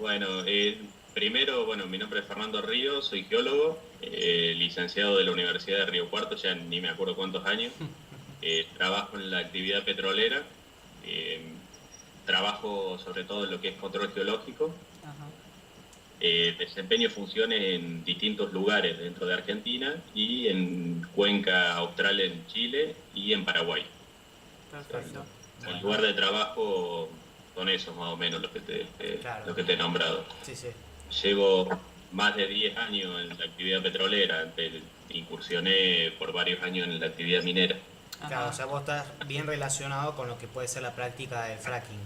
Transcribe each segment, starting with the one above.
Bueno, primero, bueno, mi nombre es Fernando Ríos, soy geólogo, licenciado de la Universidad de Río Cuarto, ya ni me acuerdo cuántos años. Trabajo en la actividad petrolera, eh, trabajo sobre todo en lo que es control geológico. Ajá. Desempeño funciones en distintos lugares dentro de Argentina y en Cuenca Austral en Chile y en Paraguay. O sea, Perfecto. el Bueno, lugar de trabajo son esos más o menos claro. los que te he nombrado. Sí, sí. Llevo más de 10 años en la actividad petrolera, incursioné por varios años en la actividad minera. Claro, o Ajá. sea, vos estás bien relacionado con lo que puede ser la práctica del fracking.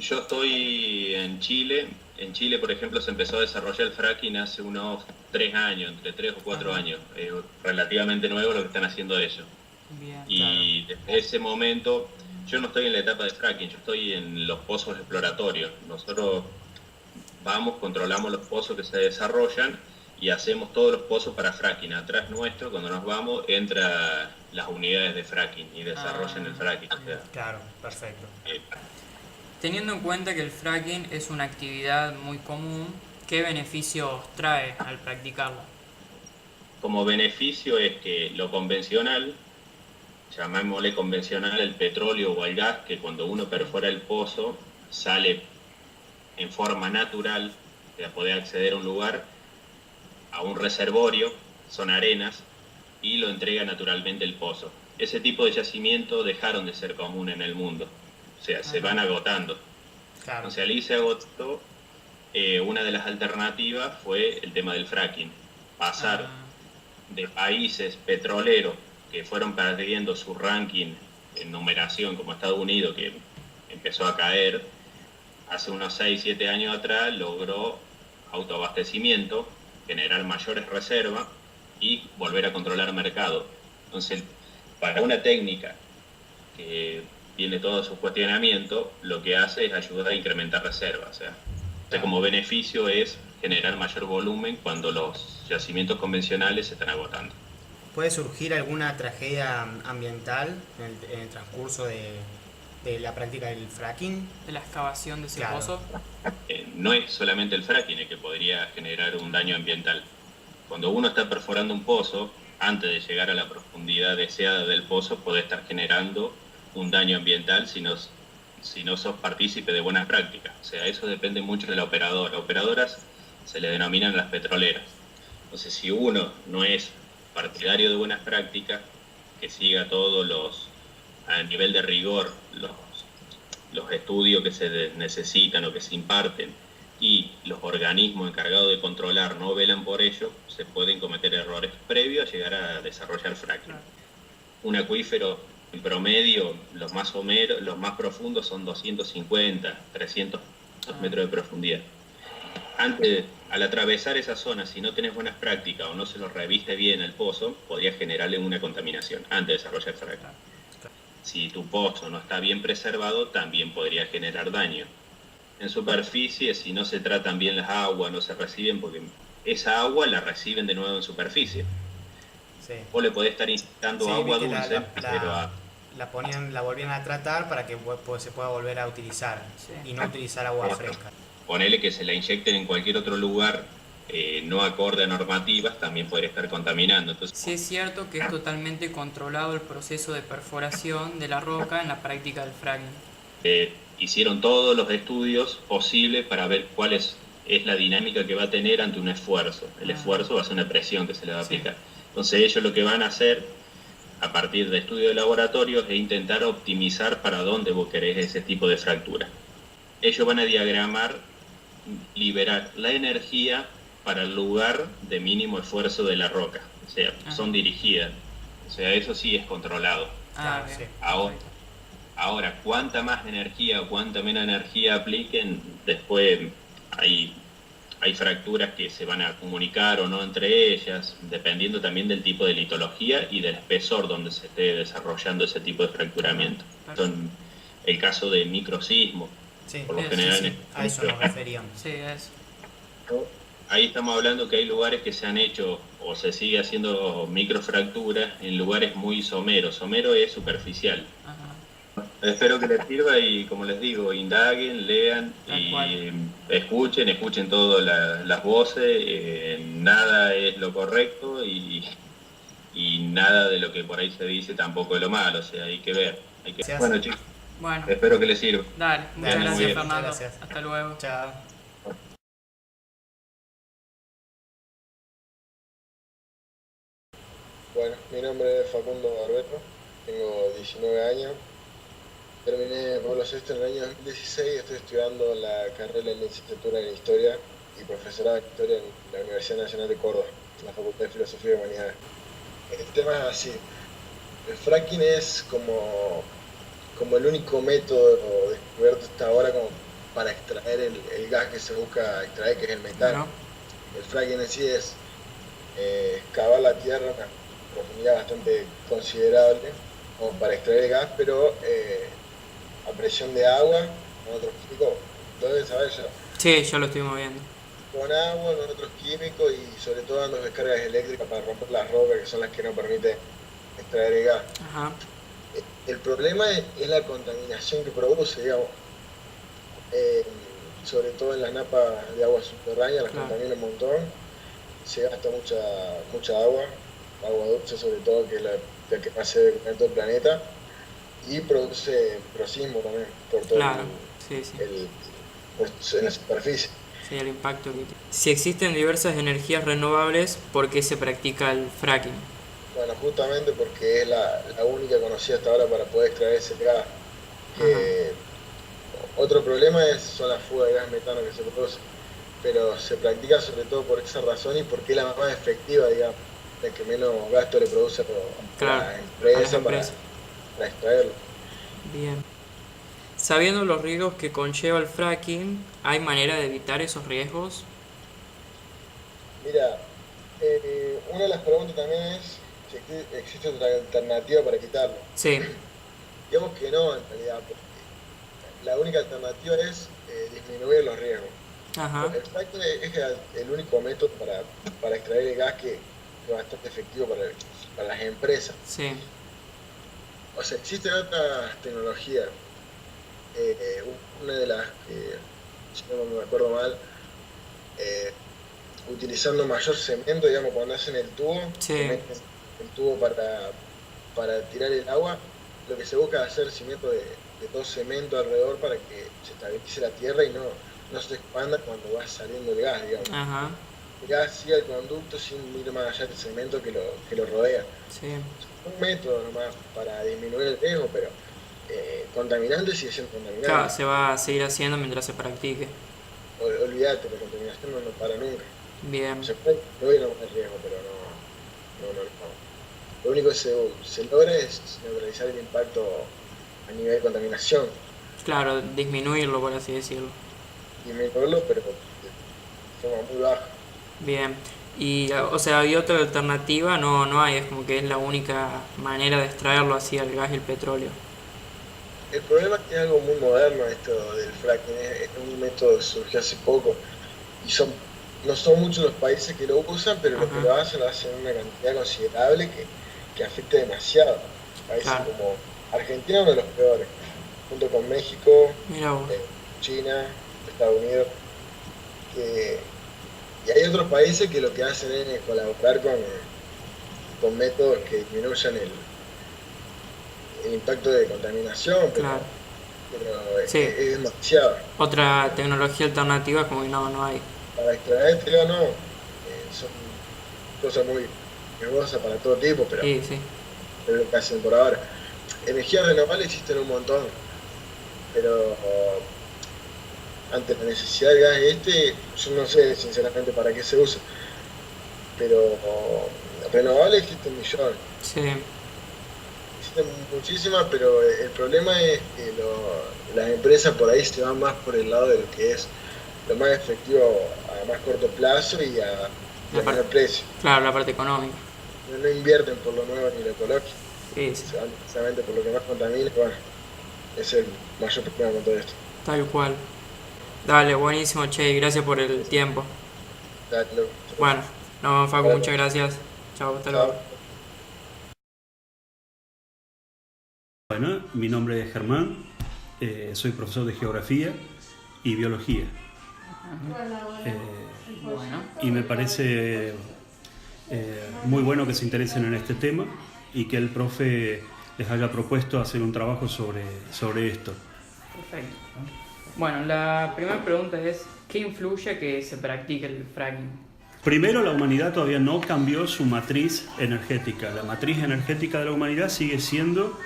Yo estoy en Chile. En Chile, por ejemplo, se empezó a desarrollar el fracking hace unos 3 años, entre 3 o 4 Ajá. años. Es relativamente nuevo lo que están haciendo ellos. Bien. Claro. Y desde ese momento, yo no estoy en la etapa de fracking, yo estoy en los pozos exploratorios. Nosotros vamos, controlamos los pozos que se desarrollan y hacemos todos los pozos para fracking. Atrás nuestro, cuando nos vamos, entran las unidades de fracking y desarrollan el fracking. O Bien. sea, Claro, perfecto. eh, Teniendo en cuenta que el fracking es una actividad muy común, ¿qué beneficios trae al practicarlo? como beneficio es que lo convencional, llamémosle convencional el petróleo o el gas, que cuando uno perfora el pozo sale en forma natural, de poder acceder a un lugar, a un reservorio, son arenas, y lo entrega naturalmente el pozo. Ese tipo de yacimientos dejaron de ser común en el mundo, o sea, se Ajá. van agotando. Claro. Entonces allí se agotó, una de las alternativas fue el tema del fracking, pasar Ah, de países petroleros que fueron perdiendo su ranking en numeración, como Estados Unidos, que empezó a caer hace unos 6 7 años atrás, logró autoabastecimiento, generar mayores reservas y volver a controlar mercado. Entonces, para una técnica que tiene todo su cuestionamiento, lo que hace es ayudar a incrementar reservas. O sea, Claro. como beneficio es generar mayor volumen cuando los yacimientos convencionales se están agotando. ¿Puede surgir alguna tragedia ambiental en el transcurso de la práctica del fracking? de la excavación de ese Claro. pozo. No es solamente el fracking el que podría generar un daño ambiental. Cuando uno está perforando un pozo, antes de llegar a la profundidad deseada del pozo, puede estar generando un daño ambiental si no sos partícipe de buenas prácticas. O sea, eso depende mucho de la operadora. Operadoras se le denominan las petroleras. Entonces, si uno no es partidario de buenas prácticas, que siga todos a nivel de rigor, los estudios que se necesitan o que se imparten y los organismos encargados de controlar no velan por ello, se pueden cometer errores previos a llegar a desarrollar fracking. Claro. Un acuífero en promedio, los más profundos son 250, 300 Ah, metros de profundidad. Al atravesar esa zona, si no tenés buenas prácticas o no se lo reviste bien el pozo, podría generarle una contaminación antes de desarrollar fracking. claro. Si tu pozo no está bien preservado, también podría generar daño. En superficie, si no se tratan bien las aguas, no se reciben, porque esa agua la reciben de nuevo en superficie. Sí. Vos le podés estar inyectando Sí, vi agua que dulce, pero la volvían a tratar para que se pueda volver a utilizar Sí. y no utilizar agua fresca. ponele que se la inyecten en cualquier otro lugar, no acorde a normativas, también podría estar contaminando. Entonces, Sí es cierto que es totalmente controlado el proceso de perforación de la roca en la práctica del fracking. hicieron todos los estudios posibles para ver es la dinámica que va a tener ante un esfuerzo. El Ah, esfuerzo va a ser una presión que se le va a sí. aplicar. Entonces ellos lo que van a hacer, a partir de estudios de laboratorio, es intentar optimizar para dónde vos querés ese tipo de fractura. Ellos van a diagramar, liberar la energía para el lugar de mínimo esfuerzo de la roca. O sea, Ajá. son dirigidas. O sea, eso sí es controlado. Ah, Claro, bien. sí. Ahora, Perfecto. Ahora, cuánta más energía o cuánta menos energía apliquen, después hay, hay fracturas que se van a comunicar o no entre ellas, dependiendo también del tipo de litología y del espesor donde se esté desarrollando ese tipo de fracturamiento. Perfecto. Son el caso de microsismos, Sí, por lo Sí, general sí. a eso nos referíamos. Sí, es. ahí estamos hablando que hay lugares que se han hecho o se sigue haciendo microfracturas en lugares muy someros. Somero es superficial. Ajá. Espero que les sirva y, como les digo, indaguen, lean Tal y cual. escuchen todas las voces. Nada es lo correcto y nada de lo que por ahí se dice tampoco es lo malo. O sea, hay que ver. Gracias. Bueno, chicos, Bueno, espero que les sirva. dale, Que muchas Dale, anden muy sí, gracias bien. muchas Fernando. gracias. Hasta luego. Chao. Bueno, mi nombre es Facundo Barbeto, tengo 19 años, terminé Pablo VI en el año 2016 y estoy estudiando la carrera en licenciatura en Historia y profesorado de Historia en la Universidad Nacional de Córdoba, en la Facultad de Filosofía y Humanidades. El tema es así, el fracking es como el único método descubierto hasta ahora como para extraer el gas que se busca extraer, que es el metano. Bueno, El fracking en sí es excavar la tierra a una profundidad bastante considerable como para extraer el gas, pero a presión de agua, con otros químicos, lo deben saber ya, sí, yo lo estoy moviendo. con agua, con otros químicos y sobre todo dando descargas eléctricas para romper las rocas, que son las que no permiten extraer el gas. Ajá, El problema es la contaminación que produce, digamos, eh, sobre todo en las napas de agua subterránea, las claro. contamina un montón, se gasta mucha agua, agua dulce sobre todo, que es la que más se debe comer en todo el planeta, y produce microsismo también por todo Claro, sí, sí. el- en la superficie. Sí, el impacto que tiene. Si existen diversas energías renovables, ¿por qué se practica el fracking? Bueno, justamente porque es la única conocida hasta ahora para poder extraer ese gas. Ajá, Que otro problema son las fugas de gas metano que se produce, pero se practica sobre todo por esa razón y porque es la más efectiva, digamos, la que menos gasto le produce a claro, la a las empresa empresas. para extraerlo. Bien. Sabiendo los riesgos que conlleva el fracking, ¿hay manera de evitar esos riesgos? Mira, una de las preguntas también es si existe otra alternativa para quitarlo. Sí, Digamos que no, en realidad, porque la única alternativa es disminuir los riesgos. ajá, El fracking es el único método para extraer el gas que es bastante efectivo para las empresas. sí, O sea, existen otras tecnologías. Una de las que, si no me acuerdo mal, eh, utilizando mayor cemento, digamos, cuando hacen el tubo, que sí, meten el tubo para tirar el agua, lo que se busca es hacer cimiento de todo cemento alrededor para que se estabilice la tierra y no se expanda cuando va saliendo el gas, digamos. ajá, El gas sigue el conducto sin ir más allá del cemento que lo rodea. sí. Es un método nomás para disminuir el riesgo, pero contaminante sigue siendo Claro, contaminante. se va a seguir haciendo mientras se practique. Olvídate, la contaminación no para nunca. Bien, Se puede disminuir el riesgo, pero no. Lo único que se logra es neutralizar el impacto a nivel de contaminación, claro, disminuirlo, por así decirlo. disminuirlo, pero de forma muy baja. Bien. Y, o sea, ¿hay otra alternativa? No, no hay, es como que es la única manera de extraerlo así al gas y el petróleo. El problema es que es algo muy moderno esto del fracking, es un método que surgió hace poco y no son muchos los países que lo usan, pero los que Ajá, lo hacen en una cantidad considerable que afecta demasiado. Países claro. como Argentina, uno de los peores, junto con México, Mira vos. China, Estados Unidos, que, y hay otros países que lo que hacen es colaborar con métodos que disminuyan el impacto de contaminación, Claro. pero Sí, es demasiado. otra tecnología alternativa como que no, no hay. Para extraer trigo no, son cosas muy riesgosas para todo tipo, Sí, sí. pero lo que hacen por ahora. Energías renovables existen un montón, pero ante la necesidad del gas yo no sé sinceramente para qué se usa, pero renovables existen millones, Sí, existen muchísimas, pero el problema es que las empresas por ahí se van más por el lado de lo que es lo más efectivo a más corto plazo y la a menor parte, precio. claro, la parte económica. No invierten por lo nuevo ni lo ecológico, Sí, sí, se van precisamente por lo que más contamina, y bueno, ese es el mayor problema con todo esto. tal cual. Dale, buenísimo, che, y gracias por el tiempo. Dale, loco. Bueno, no, Facu, Dale, muchas gracias. Chao, hasta luego. chao. Bueno, mi nombre es Germán, soy profesor de Geografía y Biología. Bueno, Y me parece muy bueno que se interesen en este tema y que el profe les haya propuesto hacer un trabajo sobre esto. perfecto. Bueno, la primera pregunta es, ¿qué influye que se practique el fracking? Primero, la humanidad todavía no cambió su matriz energética. La matriz energética de la humanidad sigue siendo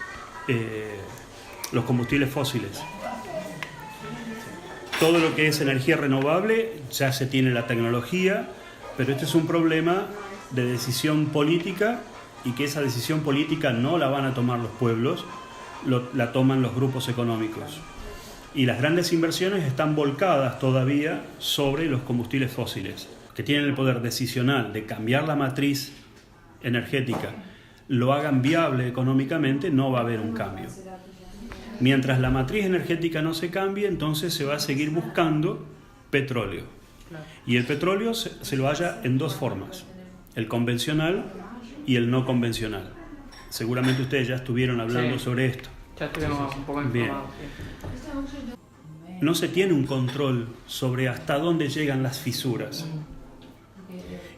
los combustibles fósiles. Todo lo que es energía renovable ya se tiene la tecnología, pero este es un problema de decisión política y que esa decisión política no la van a tomar los pueblos, la toman los grupos económicos. Y las grandes inversiones están volcadas todavía sobre los combustibles fósiles, que tienen el poder decisional de cambiar la matriz energética, lo hagan viable económicamente, no va a haber un cambio. Mientras la matriz energética no se cambie, entonces se va a seguir buscando petróleo. Y el petróleo se lo halla en dos formas, el convencional y el no convencional. Seguramente ustedes ya estuvieron hablando sobre esto. Ya estuvimos un poco informados. No se tiene un control sobre hasta dónde llegan las fisuras.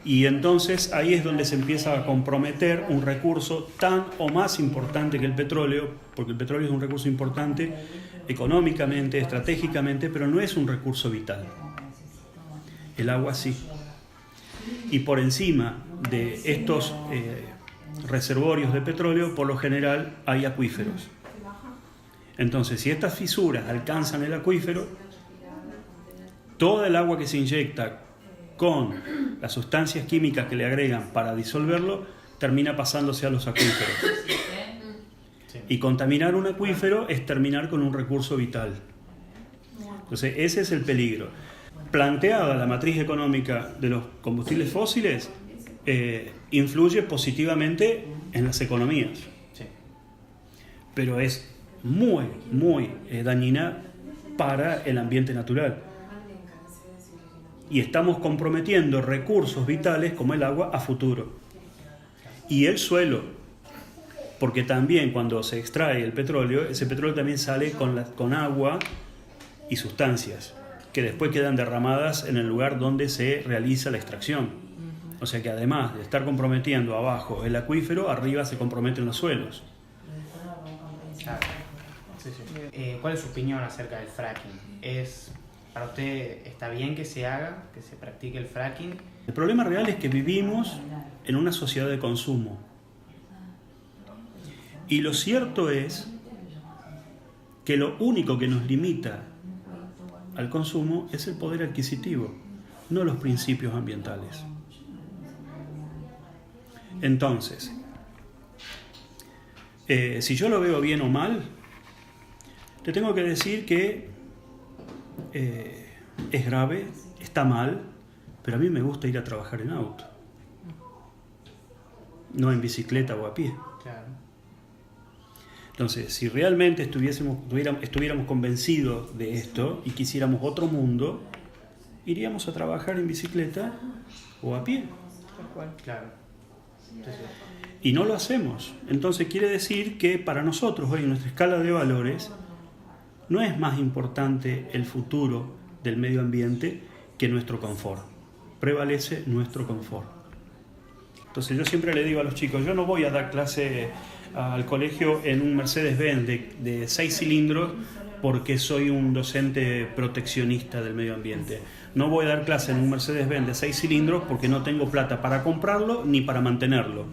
Y entonces ahí es donde se empieza a comprometer un recurso tan o más importante que el petróleo, porque el petróleo es un recurso importante económicamente, estratégicamente, pero no es un recurso vital. El agua sí. Y por encima de estos reservorios de petróleo, por lo general hay acuíferos. Entonces, si estas fisuras alcanzan el acuífero, toda el agua que se inyecta con las sustancias químicas que le agregan para disolverlo, termina pasándose a los acuíferos. Y contaminar un acuífero es terminar con un recurso vital. Entonces, ese es el peligro. Planteada la matriz económica de los combustibles fósiles, influye positivamente en las economías. Pero es muy, muy dañina para el ambiente natural. Y estamos comprometiendo recursos vitales como el agua a futuro. Y el suelo, porque también cuando se extrae el petróleo, ese petróleo también sale con agua y sustancias que después quedan derramadas en el lugar donde se realiza la extracción. O sea que además de estar comprometiendo abajo el acuífero, arriba se comprometen los suelos. Claro. ¿Cuál es su opinión acerca del fracking? ¿Para usted está bien que se haga, que se practique el fracking? El problema real es que vivimos en una sociedad de consumo. Y lo cierto es que lo único que nos limita al consumo es el poder adquisitivo, no los principios ambientales. Entonces, si yo lo veo bien o mal, te tengo que decir que es grave, está mal, pero a mí me gusta ir a trabajar en auto, no en bicicleta o a pie. Claro. Entonces, si realmente estuviéramos convencidos de esto y quisiéramos otro mundo, iríamos a trabajar en bicicleta o a pie. Claro. Y no lo hacemos. Entonces quiere decir que para nosotros hoy en nuestra escala de valores no es más importante el futuro del medio ambiente que nuestro confort. Prevalece nuestro confort. Entonces yo siempre le digo a los chicos, yo no voy a dar clase al colegio en un Mercedes-Benz de 6 cilindros porque soy un docente proteccionista del medio ambiente. No voy a dar clase en un Mercedes-Benz de 6 cilindros porque no tengo plata para comprarlo ni para mantenerlo.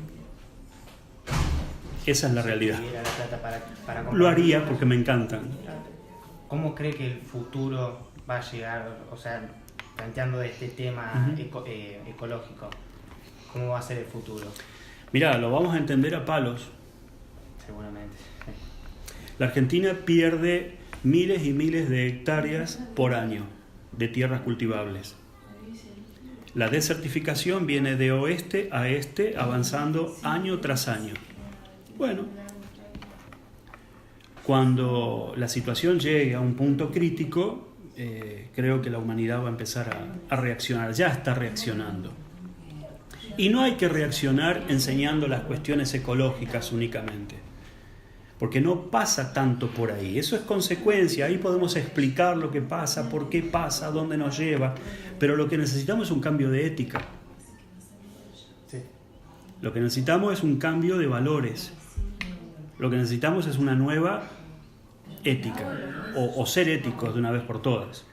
Esa es la realidad. Si hubiera la plata para Lo haría porque me encantan. ¿Cómo cree que el futuro va a llegar, o sea, planteando este tema ecológico? ¿Cómo va a ser el futuro? Mirá, lo vamos a entender a palos. Seguramente. La Argentina pierde miles y miles de hectáreas por año de tierras cultivables. La desertificación viene de oeste a este, avanzando año tras año. Bueno, cuando la situación llegue a un punto crítico, creo que la humanidad va a empezar a reaccionar, ya está reaccionando. Y no hay que reaccionar enseñando las cuestiones ecológicas únicamente, porque no pasa tanto por ahí. Eso es consecuencia, ahí podemos explicar lo que pasa, por qué pasa, dónde nos lleva, pero lo que necesitamos es un cambio de ética. Sí. Lo que necesitamos es un cambio de valores. Lo que necesitamos es una nueva ética, o ser éticos de una vez por todas.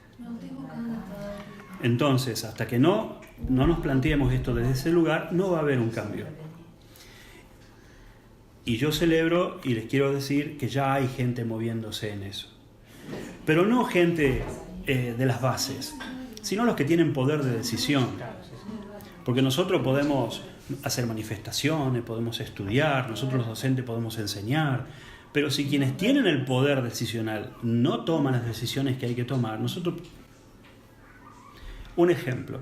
Entonces, hasta que no nos planteemos esto desde ese lugar, no va a haber un cambio. Y yo celebro y les quiero decir que ya hay gente moviéndose en eso. Pero no gente de las bases, sino los que tienen poder de decisión. Porque nosotros podemos hacer manifestaciones, podemos estudiar, nosotros los docentes podemos enseñar, pero si quienes tienen el poder decisional no toman las decisiones que hay que tomar, nosotros... Un ejemplo,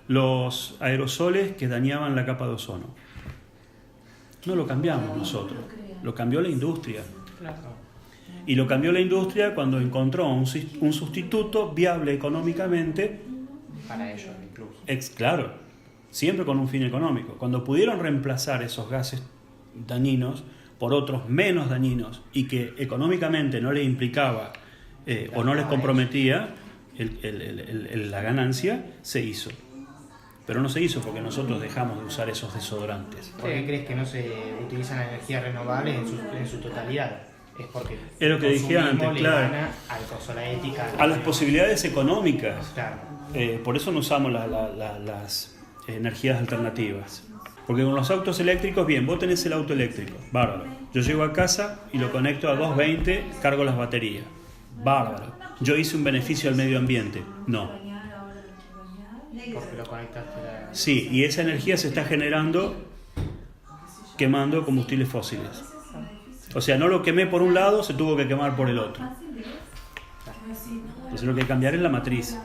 los aerosoles que dañaban la capa de ozono. No lo cambiamos nosotros, lo cambió la industria. Y lo cambió la industria cuando encontró un sustituto viable económicamente. Para ellos incluso. Claro, siempre con un fin económico. Cuando pudieron reemplazar esos gases dañinos por otros menos dañinos y que económicamente no les implicaba o no les comprometía la ganancia, se hizo. Pero no se hizo porque nosotros dejamos de usar esos desodorantes. ¿Por qué crees que no se utilizan energías renovables en su totalidad? Es porque es lo que dije antes, claro, a la ética, a las posibilidades económicas. Claro. Por eso no usamos las energías alternativas. Porque con los autos eléctricos, bien, vos tenés el auto eléctrico, bárbaro. Yo llego a casa y lo conecto a 220, cargo las baterías, bárbaro. Yo hice un beneficio al medio ambiente, no. Porque lo conectaste a... Sí, y esa energía se está generando quemando combustibles fósiles. O sea, no lo quemé por un lado, se tuvo que quemar por el otro. Entonces lo que hay que cambiar es la matriz.